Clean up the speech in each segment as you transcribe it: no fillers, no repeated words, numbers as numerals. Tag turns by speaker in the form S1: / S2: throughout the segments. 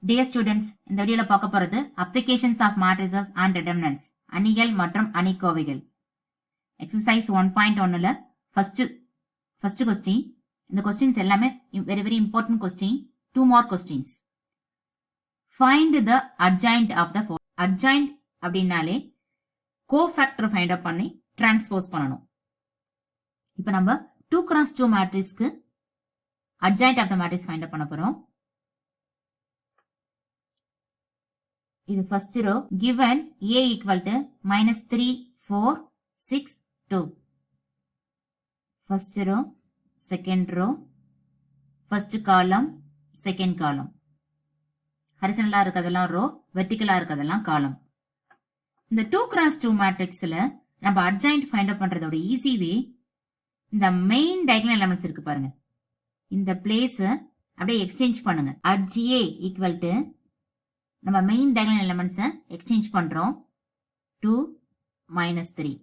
S1: Dear students, இந்த வீடியோல பார்க்க போறது applications of matrices and determinants, அணிகள் மற்றும் அணிக்கோவைகள். Exercise 1.1ல first question. இந்த questions எல்லாமே very important question. 2 more questions. Find the adjoint of the following. Adjoint அப்படினாலே cofactor find out பண்ணி transpose பண்ணனும். இப்போ நம்ம 2x2 matrixக்கு adjoint of the matrix find out பண்ண போறோம். இது first row given A equal to minus 3, 4, 6, 2. First row, second row, first column, second column. Horizontal இருக்கதெல்லாம் row, vertical இருக்கதெல்லாம் column. இந்த 2x2 matrixல நம்ம adjoint find out பண்றதோட easy way, இந்த main diagonal elements இருக்கு பாருங்க. இந்த place அப்படியே exchange பண்ணுங்க. Adj A equal to நம்ம main diagonal elements exchange பண்றோம் 2 minus 3.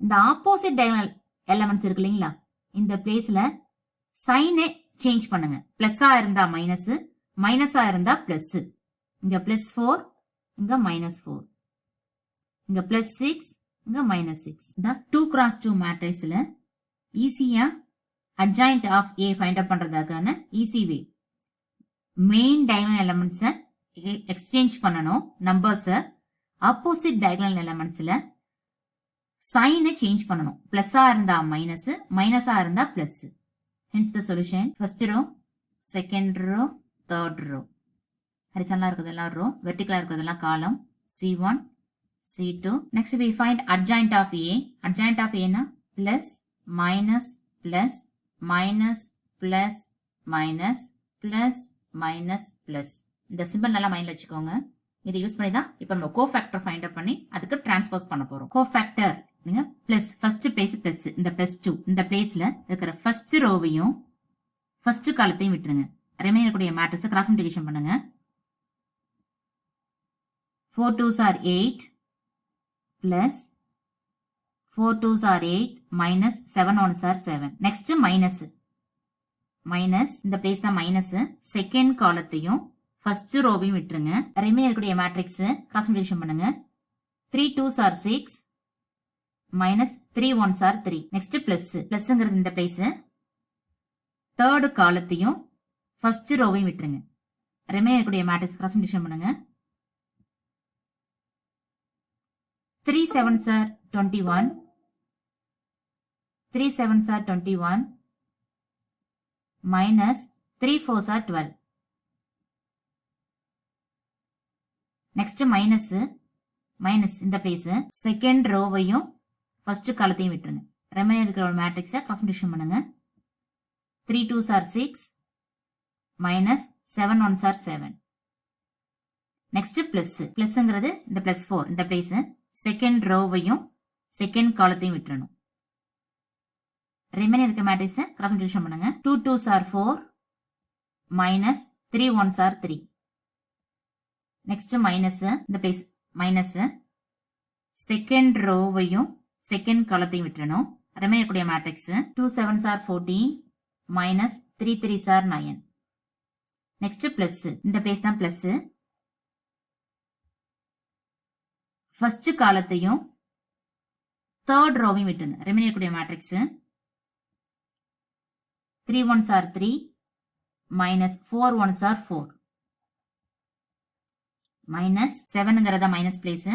S1: இந்த ஆப்போசிட் diagonal elements இருக்கு இல்லீங்களா, இந்த பிளேஸ்ல சைனை சேஞ்ச் பண்ணுங்க. பிளஸ்ஸா இருந்தா மைனஸ், மைனஸா இருந்தா பிளஸ். இங்க +4, இங்க -4. இங்க +6, இங்க -6. இந்த 2x2 மேட்ரிக்ஸ்ல ஈஸியா adjoint of A find out பண்றதுக்கான easy way, main diagonal elements exchange பண்ணனும் நம்பர்ஸ். ஆப்போசிட் diagonal elementsல சைனை சேஞ்ச் பண்ணனும். பிளஸ்ஸா இருந்தா மைனஸ், மைனஸா இருந்தா plus. hence the solution. first row, second row, third row. ஹரிசாண்டலா இருக்கிறதெல்லாம் row, வெர்டிகலா இருக்கிறதெல்லாம் column. C1, C2. next we find adjoint of A. adjoint of A னா plus, minus, plus, minus, plus, minus, plus, minus, plus. இந்த symbol நல்லா மைண்ட்ல வச்சுக்கோங்க. இதை use பண்ணி தான் இப்போ நம்ம கோஃபேக்டர் ஃபைண்ட் அவுட் பண்ணி அதுக்கு டிரான்ஸ்போஸ் பண்ண போறோம். கோஃபேக்டர் நீங்க பிளஸ், ஃபர்ஸ்ட் பிளேஸ் பிளஸ், இந்த +2 இந்த பிளேஸ்ல இருக்கிற ஃபர்ஸ்ட் ரோவையும் ஃபர்ஸ்ட் காலத்தையும் விட்டுருங்க. ரிமைனர் கூடிய மேட்ரிக்ஸ் கிராஸ் மல்டிப்ளிகேஷன் பண்ணுங்க. 4 2s are 8 plus 4 2s are 8 minus 7 1s are 7. next minus, minus இந்த பிளேஸ் தான் மைனஸ். செகண்ட் காலத்தையும் ஃபர்ஸ்ட் ரோவையும் விட்டுருங்க. ரிமைனர் கூடிய மேட்ரிக்ஸ் கிராஸ் மல்டிப்ளிகேஷன் பண்ணுங்க. 3 2s are 6 minus 3 1s are 3. next plus, பிளஸ்ங்கிறது இந்த பிளேஸ். தேர்ட் காலத்தையும் first ரோவையும் விட்டுருங்க. ரிமைனர் கூடிய மேட்ரிக்ஸ் கிராஸ் மல்டிப்ளிகேஷன் பண்ணுங்க. 3 7s are 21, 3 7s are 21 minus 3 4s are 12. next minus, minus இந்த பிளேஸ். செகண்ட் ரோவையும் ஃபர்ஸ்ட் காலத்தையும் விட்டுருங்க. ரிமைனர் இருக்கிற மேட்ரிக்ஸை கிராஸ் மல்டிப்ளிகேஷன் பண்ணுங்க. 3 2s are 6 minus 7 1s are 7. next plus, பிளஸ்ங்கிறது இந்த +4 இந்த பிளேஸ். செகண்ட் ரோவையும் செகண்ட் காலத்தையும் விட்டுறணும். ரிமைனர் இருக்க மேட்ரிக்ஸ் கிராஸ் மல்டிப்ளிகேஷன் பண்ணுங்க. 2 2s are 4 minus 3 1s are 3. next minus இந்த பிளேஸ் மைனஸ். செகண்ட் ரோவையும் செகண்ட் காலத்தையும் விட்டுறணும். ரிமைனர் கூடிய matrix 2 7s are 14 minus 3 3s are 9. next plus, இந்த பிளேஸ் தான் பிளஸ். ஃபர்ஸ்ட் காலத்தையும் தேர்ட் ரோவையும் விட்டுருங்க. ரிமைனர் கூடிய matrix 3 1s are 3 minus 4 1s are 4. Minus 7ங்கிறத மைனஸ் பிளேஸ்.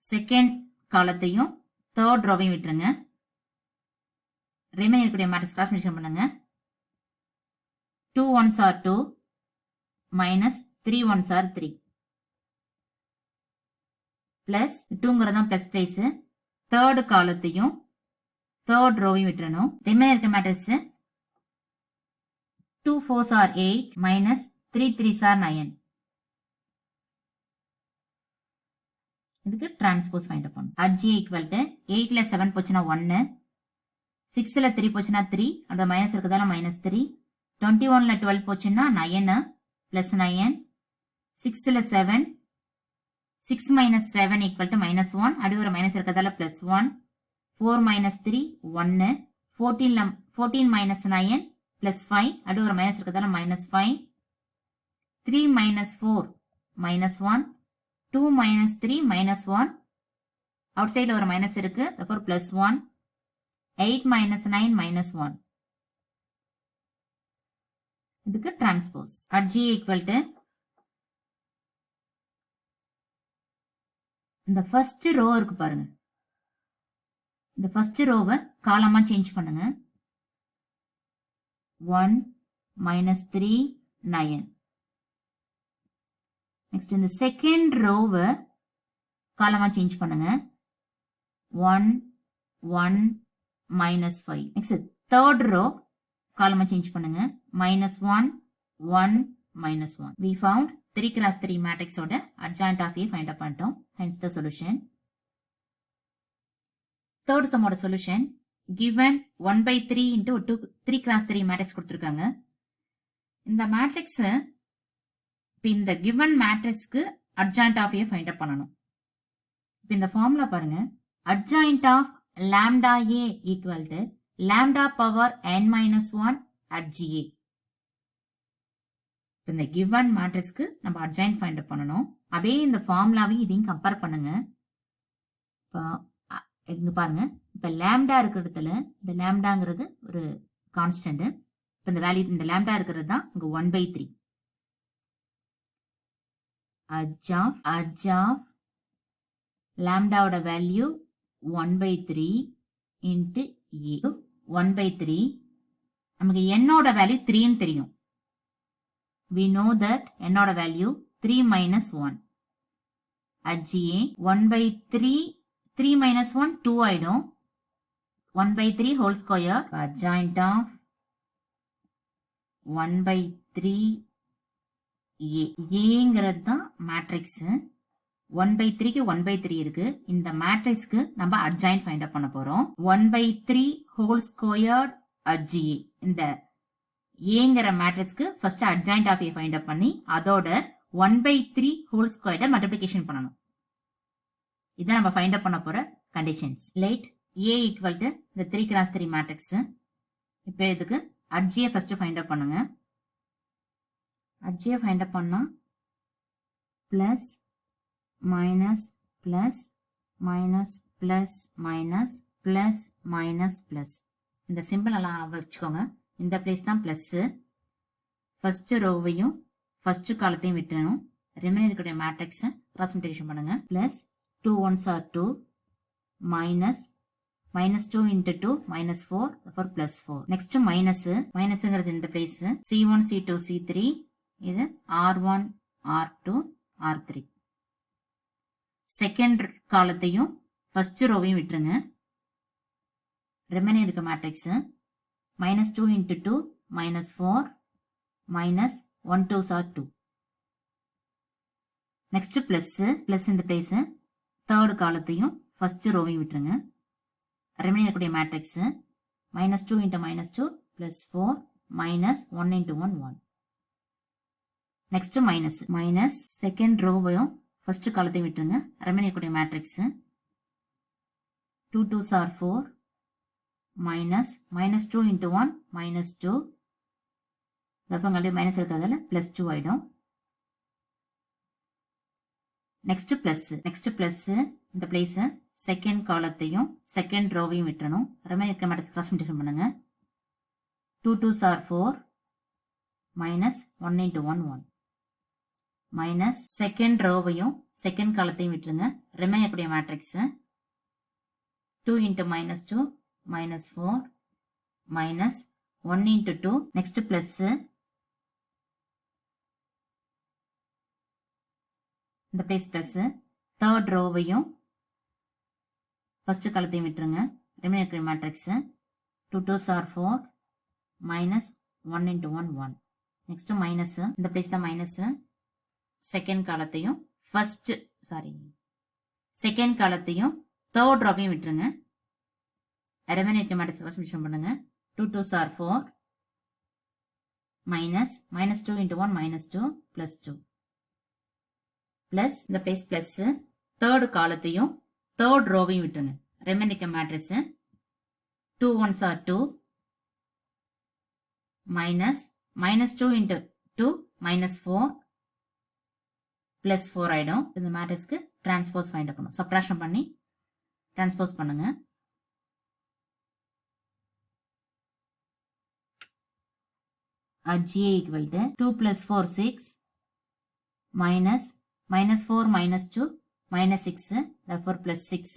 S1: செகண்ட் காலத்தையும் தேர்ட் ரோவையும் விட்டுருங்க. ரிமைனர் கூடிய மேட்ரிக்ஸ் கிராஸ் மல்டிப்ளிகேஷன் பண்ணுங்க. 2 1s are 2 minus 3 1s are 3. Plus 2ங்கிறதா பிளஸ் பிளேஸ். தேர்ட் காலத்தையும் தேர்ட் ரோவையும் விட்டுறணும். ரிமைனர் இருக்க matrix 2 4s are 8 minus 3 3s are 9. இதுக்கு டிரான்ஸ்போஸ் ஃபைண்ட் அவுட் பண்ணணும். adj ஈக்குவல் டு 8ல 7 போச்சுன்னா 1, 6ல 3 போச்சுன்னா 3, அந்த மைனஸ் இருக்கிறதால -3, 21ல 12 போச்சுன்னா 9 பிளஸ் 9, 6ல 7, 6 minus 7 equal to -1, அப்படி ஒரு மைனஸ் இருக்கிறதால +1, 4 minus 3 1, 14 minus 9 plus 5, அடு ஒரு மைனஸ் இருக்கிறதால minus 5, 3 minus 4, minus 1, 2 minus 3, minus 1, outside ஒரு மைனஸ் இருக்கு, therefore plus 1, 8 minus 9, minus 1. இதுக்கு transpose. At G equal to, இந்த first row இருக்கு பாருங்க. இந்த first row-வை காலமா சேஞ்ச் பண்ணுங்க. 1, minus 3, 9. Next, இந்த second row-வை காலமா சேஞ்ச் பண்ணுங்க. 1, 1, minus 5. Next, third row காலமா சேஞ்ச் பண்ணுங்க. minus 1, 1, minus 1. We found 3 cross 3 matrix ஓட adjoint of A find up பண்ணிட்டோம். Hence the solution. Third sum ஓட solution. Given 1 by 3 into 3 cross 3 matrix கொடுத்திருக்காங்க. இந்த matrix இந்த given matrixக்கு adjoint of A find up பண்ணணும். இந்த formula பாருங்க. Adjoint of lambda A equal to lambda power n minus 1 at GA. இந்த given matrixக்கு நம்ம adjoint find up பண்ணணும். அப்படியே இந்த formulaவை இதையும் கம்பேர் பண்ணுங்க. இங்க பாருங்க. இப்ப lambda இருக்கிற இடத்துல இந்த lambdaங்கிறது ஒரு கான்ஸ்டன்ட். இப்ப இந்த வேல்யூ இந்த lambda இருக்கிறது தான் இங்க 1 by 3. Edge of lambda ஓட value 1 by 3 into A. 1 by 3. நமக்கு n ஓட வேல்யூ 3 ன்னு தெரியும். We know that n ஓட value 3 minus 1. At GA 1 by 3, 3 minus 1, 2 ஆயிடும். 1 by 3 whole square. Adjoint of 1 by 3 A. Aங்கிறது தான் மேட்ரிக்ஸ். 1 by 3க்கு 1 by 3 இருக்கு. இந்த மேட்ரிக்ஸ்க்கு நம்ம adjoint find up பண்ண போறோம். 1 by 3 whole squared at GA. இந்த ஏங்கிற மேட்ரிக்ஸ்க்கு first adjoint of A find up பண்ணி அதோட 1 by 3 whole squared மல்டிப்ளிகேஷன் பண்ணணும். இதான் நம்ம find up பண்ண போற conditions. Let A equal to இந்த 3 cross 3 மேட்ரிக்ஸ். இப்போ இதுக்கு at GA first find up பண்ணுங்க. at GA find up பண்ணா plus minus plus minus plus minus plus minus plus. இந்த சிம்பிள் எல்லாம் வச்சுக்கோங்க. இந்த பிளேஸ் தான் பிளஸ். ஃபர்ஸ்ட் ரோவையும் ஃபர்ஸ்ட் காலத்தையும் விட்டுறணும். ரிமைனிங் இருக்கக்கூடிய மேட்ரிக்ஸை கிராஸ் மல்டிப்ளிகேஷன் பண்ணுங்க. Plus 2 1s are 2 minus minus 2 into 2 minus 4 therefore plus 4. Next மைனஸ்ங்கிறது இந்த பிளேஸ். C1 C2 C3 இது R1 R2 R3. செகண்ட் காலத்தையும் ஃபர்ஸ்ட் ரோவையும் விட்டுருங்க. ரிமைனிங் இருக்க matrix minus 2 into 2 minus 4 minus 1 2s are 2. Next plus இந்த place. Third காலத்தையும் first ரோவையும் விட்டுருங்க. Remaining இருக்கக்கூடிய matrix minus 2 into minus 2 plus 4 minus 1 into 1 1. Next minus second ரோவையும் first காலத்தையும் விட்டுருங்க. ரிமைனிங் இருக்கக்கூடிய matrix 2 2s are 4 minus 2 into 1 minus 2. Minus இருக்கிறதால plus 2 ஆயிடும். நெக்ஸ்ட் பிளஸ் இந்த பிளேஸ் செகண்ட் காலத்தையும் செகண்ட் ரோவையும் விட்டுறணும். ரிமைனிங் இருக்க மேட்ரிக்ஸ் கிராஸ் மல்டிப்ளிகேஷன் பண்ணுங்க. 2 2s are 4 minus 1 into 1 1. Minus second ரோவையும் second காலத்தையும் விட்டுருங்க. ரிமைனிங் இருக்கக்கூடிய matrix 2 into minus 2 minus 4 minus 1 into 2. Next plus இந்த பிளேஸ் பிளஸ் தேர்ட் ரோவையும் ஃபர்ஸ்ட் காலத்தையும் விட்டுருங்க. ரிமைனிங் இருக்கிற matrix 2 2s are 4 minus 1 into 1 1. Next minus இந்த place தான் மைனஸ். செகண்ட் காலத்தையும் செகண்ட் காலத்தையும் தேர்ட் ரோவையும் விட்டுருங்க. ரிமைனிங் மேட்ரிக்ஸ் மல்டிப்ளிகேஷன் பண்ணுங்க. 2 2s are 4 minus 2 into 1 minus 2 plus 2 plus இந்த பிளேஸ் பிளஸ் தேர்ட் காலத்தையும் தேர்ட் ரோவையும் விட்டுருங்க. Remaining matrix 2 1s are 2 minus 2 into 2 minus 4 plus 4 ஆயிடும். இந்த மேட்ரிக்ஸ்க்கு டிரான்ஸ்போஸ் ஃபைண்ட் பண்ணணும். சப்ட்ராக்ஷன் பண்ணி டிரான்ஸ்போஸ் பண்ணுங்க. At GA equal to 2 plus 4 6 minus 4 minus 2 minus 6, therefore plus 6,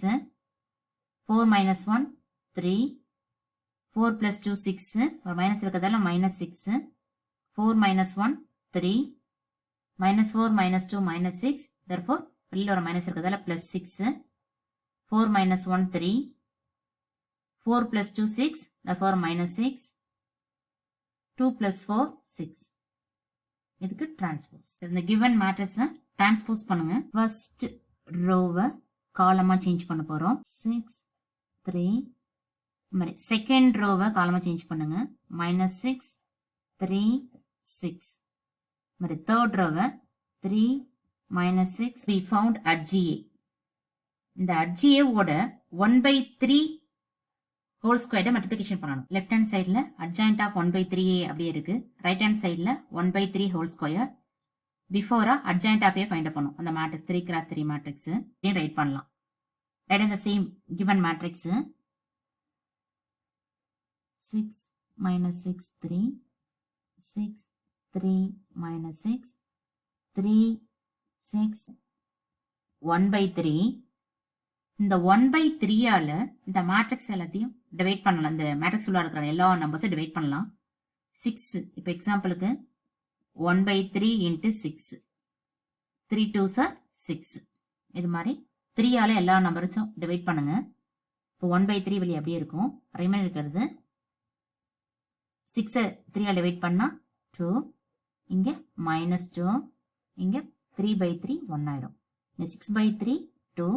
S1: 4 minus 1 3, 4 plus 2 6 or minus இருக்கதால minus 6, 4 minus 1 3, minus 4 minus 2 minus 6, therefore வெளியில ஒரு minus இருக்கதால plus 6, 4 minus 1 3, 4 plus 2 6, therefore minus 6, 2 plus 4 6. இதுக்கு transpose. இந்த given matrix transpose பண்ணுங்க. First ரோவை காலமா change பண்ண போறோம். 6 3 மாதிரி செகண்ட் ரோவை காலமா சேஞ்ச் பண்ணுங்க. -6 3 6 மாதிரி தேர்ட் ரோவை 3 -6 we found at GA. இந்த at GA ஓட 1/3 ஹோல் ஸ்கொயர்ட மல்டிப்ளிகேஷன் பண்ணணும். லெஃப்ட் ஹேண்ட் சைடில் அட்ஜாயிண்ட் ஆஃப் 1/3a அப்படியே இருக்கு. ரைட் ஹேண்ட் சைடில் 1/3 ஹோல் ஸ்கொயர். பிஃபோரா அட்ஜாயிண்ட் ஆஃப் ஃபைண்ட் பண்ணணும். அந்த மேட்ரிக்ஸ் 3x3 மேட்ரிக்ஸ் ரைட் பண்ணலாம். ரைட் இந்த சேம் கிவன் மேட்ரிக்ஸ் 6 -6 3 6 3 -6 3 6 1/3. இந்த 1/3ஆல இந்த மேட்ரிக்ஸ் எல்லாத்தையும் டிவைட் பண்ணலாம். இந்த மேட்ரிக்ஸ் உள்ள இருக்கிற எல்லா நம்பர்ஸும் டிவைட் பண்ணலாம். 6 இப்போ எக்ஸாம்பிளுக்கு 1/3 into 6 3 2s are 6. இது மாதிரி 3ஆல எல்லா நம்பர்ஸும் டிவைட் பண்ணுங்க. இப்போ 1/3 வெளியே அப்படியே இருக்கும். ரிமைன் இருக்கிறது 6 3ஆல டிவைட் பண்ணா 2, இங்க -2, இங்க 3/3 1 ஆயிடும். 6/3 2,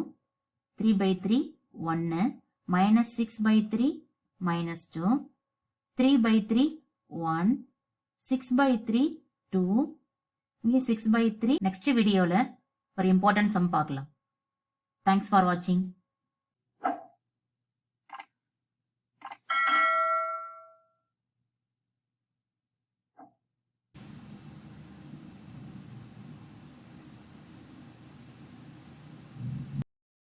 S1: 3/3 1, -6/3 -2, 3/3 1, 6/3 2, இங்கே 6/3. நெக்ஸ்ட் வீடியோல ஒரு இம்பார்ட்டன்ட் சம் பார்க்கலாம். தேங்க்ஸ் ஃபார் வாட்சிங்.